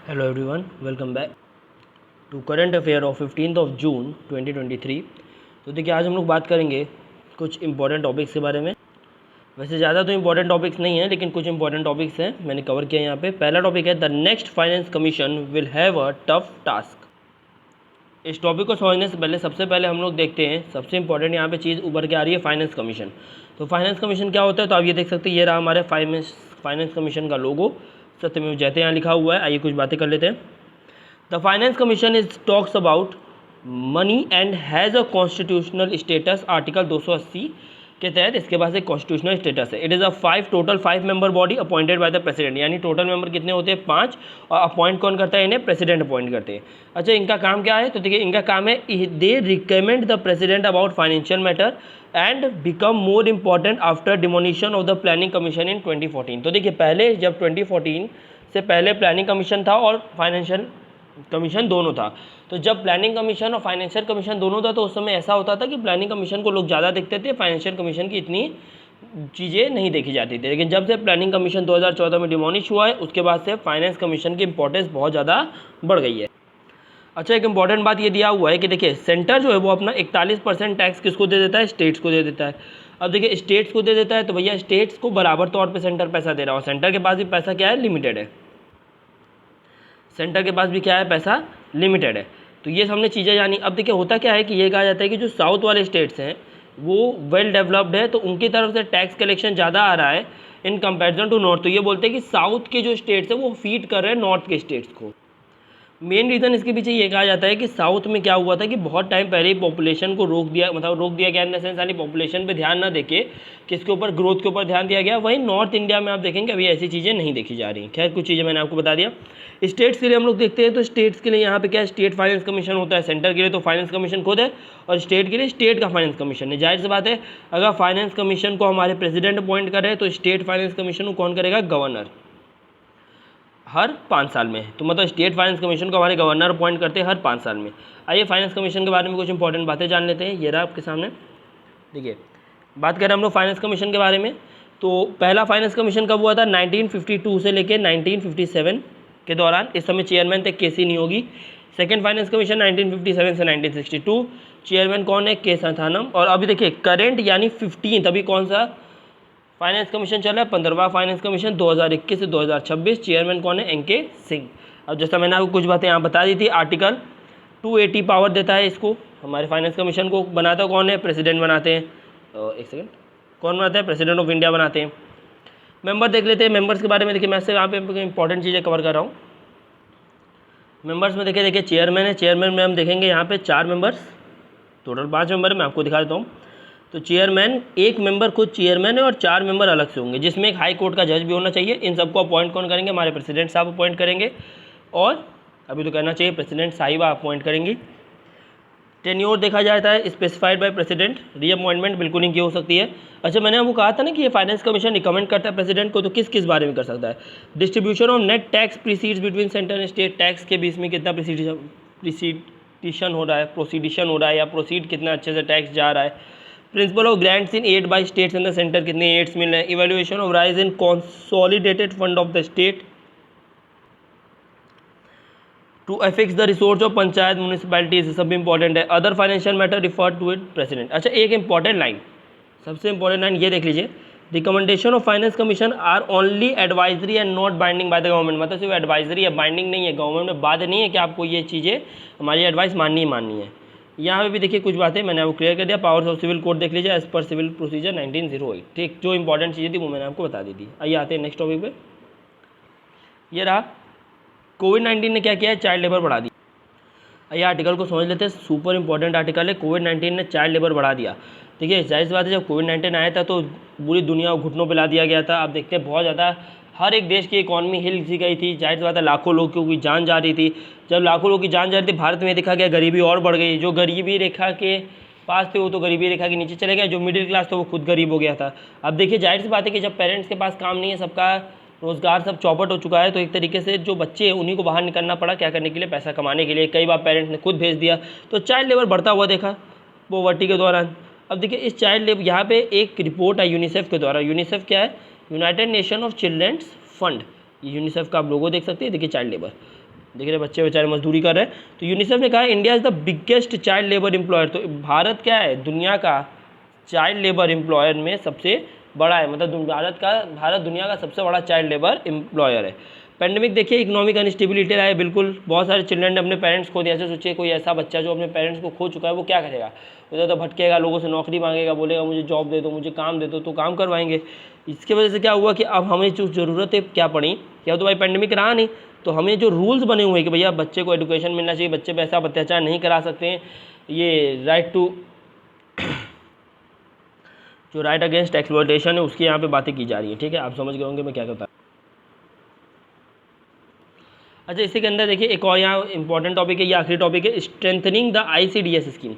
Hello everyone, welcome back to current affair of 15 June 2023। तो देखिए, आज हम लोग बात करेंगे कुछ इंपॉर्टेंट टॉपिक्स के बारे में। वैसे ज़्यादा तो इंपॉर्टेंट टॉपिक्स नहीं है, लेकिन कुछ इंपॉर्टेंट टॉपिक्स हैं मैंने कवर किया यहाँ पे। पहला टॉपिक है the next finance commission will have a tough task. इस टॉपिक को समझने से पहले सबसे पहले हम लोग देखते हैं सबसे इंपॉर्टेंट यहाँ पे चीज़ उभर के आ रही है, फाइनेंस कमीशन। तो फाइनेंस कमीशन क्या होता है, तो आप ये देख सकते हैं, ये रहा हमारे फाइनेंस कमीशन का लोगो, सत्यमेव जयते यहाँ लिखा हुआ है। आइए कुछ बातें कर लेते हैं। The finance commission is talks about money and has a constitutional status. Article 280 के तहत इसके पास एक कॉन्स्टिट्यूशनल स्टेटस है। It is a total five member body appointed by the president. यानी टोटल मेंबर कितने होते हैं, 5, और अपॉइंट कौन करता है, इन्हें प्रेसिडेंट अपॉइंट करते हैं। अच्छा, इनका काम क्या है, तो देखिए इनका काम है they recommend the president about financial matter and become more important after demolition of the planning commission in 2014। तो देखिए, पहले जब 2014 से पहले प्लानिंग कमीशन था और फाइनेंशियल कमीशन दोनों था। तो जब प्लानिंग कमीशन और फाइनेंशियल कमीशन दोनों था, तो उस समय ऐसा होता था कि प्लानिंग कमीशन को लोग ज़्यादा देखते थे, फाइनेंशियल कमीशन की इतनी चीज़ें नहीं देखी जाती थी। लेकिन जब से प्लानिंग कमीशन 2014 में डिमोनिश हुआ है, उसके बाद से फाइनेंस कमीशन की इंपॉर्टेंस बहुत ज़्यादा बढ़ गई है। अच्छा, एक इंपॉर्टेंट बात ये दिया हुआ है कि देखिए, सेंटर जो है वो अपना 41% टैक्स किसको दे देता है, स्टेट्स को दे देता है। अब देखिए, स्टेट्स को दे देता है तो भैया स्टेट्स को बराबर तौर पर सेंटर पैसा दे रहा है, और सेंटर के पास भी पैसा क्या है, लिमिटेड है। सेंटर के पास भी क्या है, पैसा लिमिटेड है। तो ये हमने चीज़ें जानी। अब देखिए, होता क्या है कि ये कहा जाता है कि जो साउथ वाले स्टेट्स हैं वो वेल डेवलप्ड है, तो उनकी तरफ से टैक्स कलेक्शन ज़्यादा आ रहा है इन कंपैरिजन टू नॉर्थ। तो ये बोलते हैं कि साउथ के जो स्टेट्स हैं वो फीड कर रहे हैं नॉर्थ के स्टेट्स को। मेन रीज़न इसके पीछे ये कहा जाता है कि साउथ में क्या हुआ था कि बहुत टाइम पहले ही पॉपुलेशन को रोक दिया, मतलब रोक दिया गया इन द सेंस, यानी पॉपुलेशन पे ध्यान ना देके किसके ऊपर, ग्रोथ के ऊपर ध्यान दिया गया। वहीं नॉर्थ इंडिया में आप देखेंगे अभी ऐसी चीज़ें नहीं देखी जा रही। खैर, कुछ चीज़ें मैंने आपको बता दिया। स्टेट्स के लिए हम लोग देखते हैं, तो स्टेट्स के लिए यहाँ पे क्या है, स्टेट फाइनेंस कमीशन होता है। सेंटर के लिए तो फाइनेंस कमीशन खुद है, और स्टेट के लिए स्टेट का फाइनेंस कमीशन है। जाहिर सी बात है, अगर फाइनेंस कमीशन को हमारे प्रेसिडेंट अपॉइंट करे तो स्टेट फाइनेंस कमीशन को कौन करेगा, गवर्नर, हर 5 साल में। तो मतलब स्टेट फाइनेंस कमीशन को हमारे गवर्नर अपॉइंट करते हैं हर 5 साल में। आइए फाइनेंस कमीशन के बारे में कुछ इंपॉर्टेंट बातें जान लेते हैं। ये रहा आपके सामने। देखिए, बात करें हम लोग फाइनेंस कमीशन के बारे में, तो पहला फाइनेंस कमीशन कब हुआ था, 1952 से लेकर 1957 के दौरान। इस समय चेयरमैन थे केसी नियोगी। सेकेंड फाइनेंस कमीशन 1957 से 1962, चेयरमैन कौन है, के संथानम। और अभी देखिए करेंट यानी 15th, अभी कौन सा फाइनेंस कमीशन चल रहा है, 15वां फाइनेंस कमीशन 2021 से 2026। चेयरमैन कौन है, एन के सिंह। अब जैसा मैंने आपको कुछ बातें यहाँ बता दी थी, आर्टिकल 280 पावर देता है इसको। हमारे फाइनेंस कमीशन को बनाता कौन है, प्रेसिडेंट बनाते हैं। एक सेकंड, कौन बनाता है, प्रेसिडेंट ऑफ इंडिया बनाते हैं। मेंबर देख लेते हैं। मेंबर्स के बारे में देखिए, मैं से यहाँ पे इंपॉर्टेंट चीज़ें कवर कर रहा हूँ। मेंबर्स में देखिए चेयरमैन है। चेयरमैन में हम देखेंगे यहाँ पे 4 मेंबर्स, टोटल 5 मेंबर मैं आपको दिखा देता हूँ। तो चेयरमैन, एक मेंबर खुद चेयरमैन है और 4 मेंबर अलग से होंगे, जिसमें एक हाई कोर्ट का जज भी होना चाहिए। इन सबको अपॉइंट कौन करेंगे, हमारे प्रेसिडेंट साहब अपॉइंट करेंगे, और अभी तो कहना चाहिए प्रेसिडेंट साहिबा अपॉइंट करेंगी। टेन्योर देखा जाता है स्पेसिफाइड बाय प्रेसिडेंट, रीअपॉइंटमेंट बिल्कुल नहीं की हो सकती है। अच्छा, मैंने आपको कहा था ना कि ये फाइनेंस कमीशन रिकमेंड करता है प्रेसिडेंट को, तो किस किस बारे में कर सकता है, distribution of net tax precedes between centre and state. Tax के बीच में कितना प्रीसीडिशन हो रहा है, प्रोसीडिशन हो रहा है, या प्रोसीड कितना अच्छे से टैक्स जा रहा है। Principle of grants in aid by states in the centre, कितने एड्स मिल रहे हैं। Evaluation of rise in consolidated fund of the state to affix the resource of panchayat municipalities, सब इंपॉर्टेंट है। Other financial matter refer to it president. अच्छा, एक important line, सबसे important line ये देख लीजिए, recommendation of finance commission are only advisory and not binding by the government. मतलब सिर्फ एडवाइजरी है, बाइंडिंग नहीं है। गवर्नमेंट में बाध्य नहीं है कि आपको ये चीज़ें, हमारी एडवाइस माननी ही माननी है। यहाँ पे भी देखिए कुछ बातें मैंने आपको क्लियर कर दिया। पावर्स ऑफ सिविल कोड देख लीजिए, एज पर सिविल प्रोसीजर 1908। ठीक, जो इंपॉर्टेंट चीज़ें थी वो मैंने आपको बता दी थी। आइए आते हैं नेक्स्ट टॉपिक पे। ये रहा, कोविड-19 ने क्या किया है, चाइल्ड लेबर बढ़ा दी। ये आर्टिकल को समझ लेते हैं, सुपर इंपॉर्टेंट आर्टिकल है। कोविड-19 ने चाइल्ड लेबर बढ़ा दिया। देखिए, जाहिर सी बात है, जब कोविड-19 आया था तो पूरी दुनिया को घुटनों पे ला दिया गया था। आप देखते हैं बहुत ज़्यादा हर एक देश की इकॉनमी हिल सी गई थी। जाहिर सी बात है, लाखों लोगों की जान जा रही थी। जब लाखों लोगों की जान जा रही थी, भारत में देखा गया गरीबी और बढ़ गई। जो गरीबी रेखा के पास थे वो तो गरीबी रेखा के नीचे चले गए, जो मिडिल क्लास था वो खुद गरीब हो गया था। अब देखिए, जाहिर सी बात है कि जब पेरेंट्स के पास काम नहीं है, सबका रोज़गार सब चौपट हो चुका है, तो एक तरीके से जो बच्चे हैं उन्हीं को बाहर निकलना पड़ा, क्या करने के लिए, पैसा कमाने के लिए। कई बार पेरेंट्स ने खुद भेज दिया, तो चाइल्ड लेबर बढ़ता हुआ देखा पॉवर्टी के दौरान। अब देखिए, इस चाइल्ड लेबर, यहाँ पे एक रिपोर्ट है यूनिसेफ के द्वारा। यूनिसेफ क्या है, United Nation of childrens fund. UNICEF का आप लोगो देख सकते हैं। देखिए, चाइल्ड लेबर देख रहे बच्चे बेचारे मजदूरी कर रहे हैं। तो यूनिसेफ ने कहा India is the biggest child labour employer. तो भारत क्या है, दुनिया का चाइल्ड लेबर एम्प्लॉयर में सबसे बड़ा है, मतलब भारत दुनिया का सबसे बड़ा चाइल्ड लेबर एम्प्लॉयर है। पेंडेमिक देखिए इकोनॉमिक अनस्टेबिलिटी रहा है, बिल्कुल बहुत सारे चिल्ड्रन ने अपने पेरेंट्स खो दिया। ऐसे सोचिए कोई ऐसा बच्चा जो अपने पेरेंट्स को खो चुका है वो क्या करेगा, उधर तो भटकेगा, लोगों से नौकरी मांगेगा, बोलेगा मुझे जॉब दे दो, मुझे काम दे दो, तो काम करवाएंगे। इसकी वजह से क्या हुआ कि अब हमें जो ज़रूरतें क्या पड़ी, क्या तो भाई पेंडेमिक रहा नहीं, तो हमें जो रूल्स बने हुए हैं कि भैया बच्चे को एजुकेशन मिलना चाहिए, बच्चे पे ऐसा अत्याचार नहीं करा सकते हैं, ये राइट टू जो राइट अगेंस्ट एक्सप्लॉयटेशन है उसकी यहाँ पे बातें की जा रही है। ठीक है, आप समझ गए होंगे मैं क्या कहता हूँ। अच्छा, इसी के अंदर देखिए एक और यहाँ इंपॉर्टेंट टॉपिक है, ये आखिरी टॉपिक है, strengthening the ICDS scheme.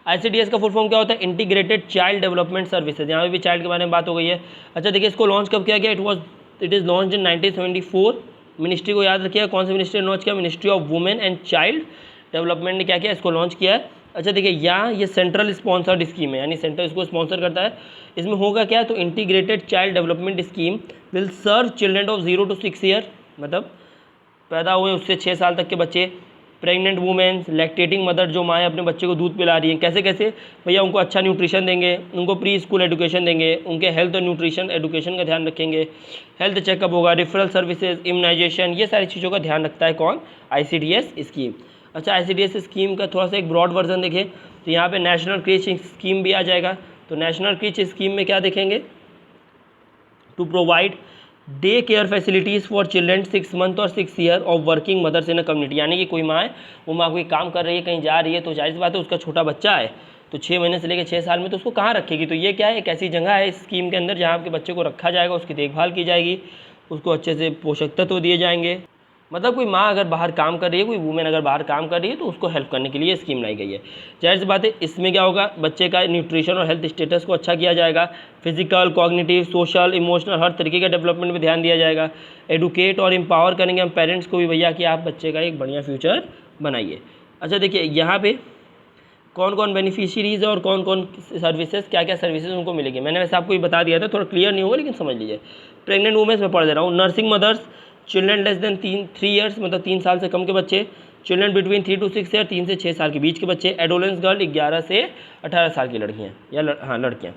ICDS का फुल फॉर्म क्या होता है, इंटीग्रेटेड चाइल्ड डेवलपमेंट सर्विसेज। यहाँ पे भी चाइल्ड के बारे में बात हो गई है। अच्छा देखिए इसको लॉन्च कब किया गया, it is launch in 1974। Ministry को याद रखिएगा, कौन सी मिनिस्ट्री ने लॉन्च किया, ministry of women and child development ने क्या किया, इसको लॉन्च किया है। अच्छा देखिए यहाँ ये सेंट्रल स्पॉन्सर्ड स्कीम है, यानी सेंटर इसको स्पॉन्सर करता है। इसमें होगा क्या, तो integrated child development scheme will serve children of 0 to 6 year, मतलब पैदा हुए उससे 6 साल तक के बच्चे, प्रेग्नेंट वुमेन्स, लैक्टेटिंग मदर जो माएँ अपने बच्चे को दूध पिला रही हैं, कैसे कैसे भैया, उनको अच्छा न्यूट्रिशन देंगे, उनको प्री स्कूल एजुकेशन देंगे, उनके हेल्थ और न्यूट्रिशन एजुकेशन का ध्यान रखेंगे, हेल्थ चेकअप होगा, रेफरल सर्विसेज, इम्यूनाइजेशन, ये सारी चीज़ों का ध्यान रखता है कौन, ICDS स्कीम। अच्छा ICDS स्कीम का थोड़ा सा एक ब्रॉड वर्जन देखें तो यहाँ पे नेशनल क्रीच स्कीम भी आ जाएगा। तो नेशनल क्रीच स्कीम में क्या देखेंगे, to provide day care facilities for children 6 month और 6 year of working mothers in a community. यानी कि कोई माँ है, वो माँ कोई काम कर रही है, कहीं जा रही है, तो जाहिर सी बात है उसका छोटा बच्चा है, तो 6 महीने से लेकर 6 साल में तो उसको कहाँ रखेगी। तो ये क्या है, एक ऐसी जगह है इस स्कीम के अंदर जहाँ आपके बच्चे को रखा जाएगा, उसकी देखभाल की जाएगी, उसको अच्छे से पोषक तत्व दिए जाएंगे। मतलब कोई माँ अगर बाहर काम कर रही है, कोई वुमेन अगर बाहर काम कर रही है, तो उसको हेल्प करने के लिए स्कीम लाई गई है। जाहिर सी बात है इसमें क्या होगा, बच्चे का न्यूट्रिशन और हेल्थ स्टेटस को अच्छा किया जाएगा, फिजिकल, कॉग्निटिव, सोशल, इमोशनल हर तरीके का डेवलपमेंट में ध्यान दिया जाएगा। एडुकेट और एम्पावर करेंगे हम पेरेंट्स को भी भैया कि आप बच्चे का एक बढ़िया फ्यूचर बनाइए। अच्छा देखिए यहाँ पे कौन कौन बेनिफिशियरीज और कौन कौन सर्विसेज, क्या क्या सर्विसेज उनको मिलेगी, मैंने वैसे आपको ये बता दिया था, थोड़ा क्लियर नहीं होगा लेकिन समझ लीजिए। प्रेग्नेंट वुमेन्स में पढ़ दे रहा हूँ, nursing mothers, children less than 3 years, मतलब 3 साल से कम के बच्चे, चिल्ड्रेन बिटवीन 3 to 6 ईयर, 3 से 6 साल के बीच के बच्चे, एडोलेंस गर्ल 11 से 18 साल की लड़कियाँ या लड़कियाँ।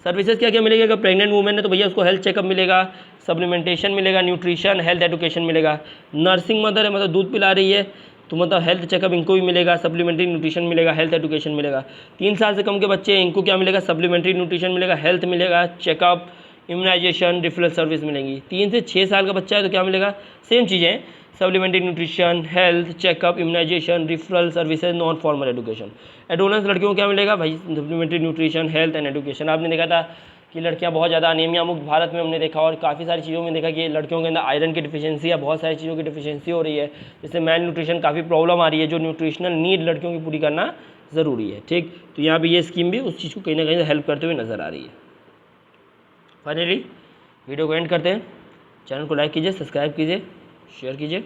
सर्विसेज क्या क्या मिलेगा, अगर प्रेग्नेंट वुमेन है तो भैया उसको हेल्थ चेकअप मिलेगा, सप्लीमेंटेशन मिलेगा, न्यूट्रिशन, हेल्थ एजुकेशन मिलेगा। नर्सिंग मदर है, मतलब दूध पिला रही है, तो मतलब हेल्थ चेकअप इनको भी मिलेगा, सप्लीमेंट्री न्यूट्रिशन मिलेगा, हेल्थ एजुकेशन मिलेगा। 3 साल से कम के बच्चे हैं, इनको क्या मिलेगा, सप्लीमेंट्री न्यूट्रिशन मिलेगा, हेल्थ मिलेगा, चेकअप, इम्यूनाइजेशन, रेफरल सर्विस मिलेंगी। 3 से 6 साल का बच्चा है तो क्या मिलेगा, सेम चीज़ें, supplementary nutrition, health checkup, immunisation, referral services, non formal education. Adolescent लड़कियों को क्या मिलेगा भाई, supplementary nutrition, health and education. आपने देखा था कि लड़कियां बहुत ज़्यादा अनीमिया मुक्त भारत में हमने देखा, और काफ़ी सारी चीज़ों में देखा कि लड़कियों के अंदर आयरन की डिफिशियंसी या बहुत सारी चीज़ों की डिफिशियंसी हो रही है, जिससे मैल न्यूट्रिशन काफ़ी प्रॉब्लम आ रही है, जो न्यूट्रिशनल नीड लड़कियों की पूरी करना ज़रूरी है। ठीक, तो यहाँ पर ये स्कीम भी उस चीज़ को कहीं ना कहीं हेल्प करते हुए नज़र आ रही है। फाइनली वीडियो को एंड करते हैं, चैनल को लाइक कीजिए, सब्सक्राइब कीजिए, शेयर कीजिए।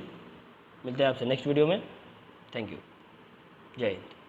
मिलते हैं आपसे नेक्स्ट वीडियो में। थैंक यू, जय हिंद।